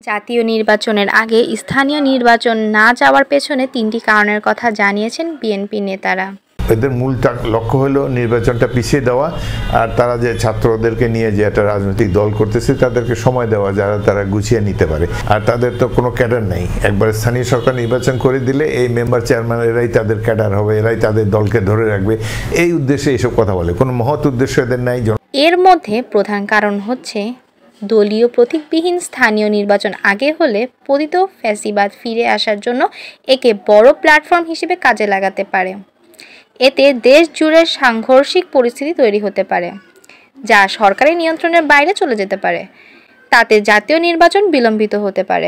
জাতীয় নির্বাচনের আগে স্থানীয় নির্বাচন না যাওয়ার পেছনে তিনটি কারণের কথা জানিয়েছেন বিএনপি নেতারা। এদের মূল লক্ষ্য হলো নির্বাচনটা পিছিয়ে দেওয়া, আর তারা যে ছাত্রদেরকে নিয়ে যে একটা রাজনৈতিক দল করতেছে তাদেরকে সময় দেওয়া, যারা তারা গুছিয়ে নিতে পারে। আর তাদের তো কোনো ক্যাডার নেই, একবার স্থানীয় সরকার নির্বাচন করে দিলে এই মেম্বার চেয়ারম্যান এরাই তাদের ক্যাডার হবে, এরাই তাদের দলকে ধরে রাখবে, এই উদ্দেশ্যে এইসব কথা বলে। কোনো মহৎ উদ্দেশ্য এদের নাই। এর মধ্যে প্রধান কারণ হচ্ছে দলীয় প্রতীকবিহীন স্থানীয় নির্বাচন আগে হলে পতিত ফ্যাসিবাদ ফিরে আসার জন্য একে বড় প্ল্যাটফর্ম হিসেবে কাজে লাগাতে পারে। এতে দেশ জুড়ে সাংঘর্ষিক পরিস্থিতি তৈরি হতে পারে, যা সরকারি নিয়ন্ত্রণের বাইরে চলে যেতে পারে। তাতে জাতীয় নির্বাচন বিলম্বিত হতে পারে।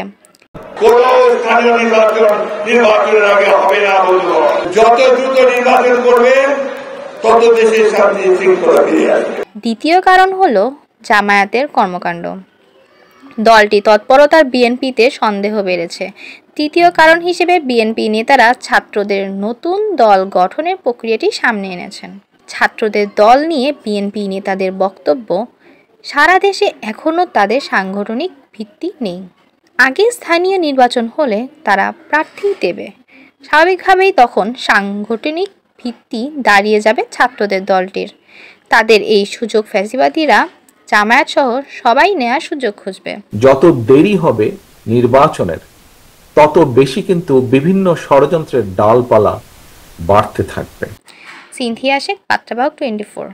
দ্বিতীয় কারণ হলো জামায়াতের কর্মকাণ্ড। দলটি তৎপরতার বিএনপিতে সন্দেহ বেড়েছে। তৃতীয় কারণ হিসেবে বিএনপি নেতারা ছাত্রদের নতুন দল গঠনের প্রক্রিয়াটি সামনে এনেছেন। ছাত্রদের দল নিয়ে বিএনপি নেতাদের বক্তব্য, সারা দেশে এখনও তাদের সাংগঠনিক ভিত্তি নেই। আগে স্থানীয় নির্বাচন হলে তারা প্রার্থী দেবে, স্বাভাবিকভাবেই তখন সাংগঠনিক ভিত্তি দাঁড়িয়ে যাবে ছাত্রদের দলটির। তাদের এই সুযোগ ফ্যাসিবাদীরা জামায়াত সহ সবাই নেওয়ার সুযোগ খুঁজবে। যত দেরি হবে নির্বাচনের, তত বেশি কিন্তু বিভিন্ন ষড়যন্ত্রের ডালপালা বাড়তে থাকবে। সিনথিয়া শেখ, পাত্রবাহক 24।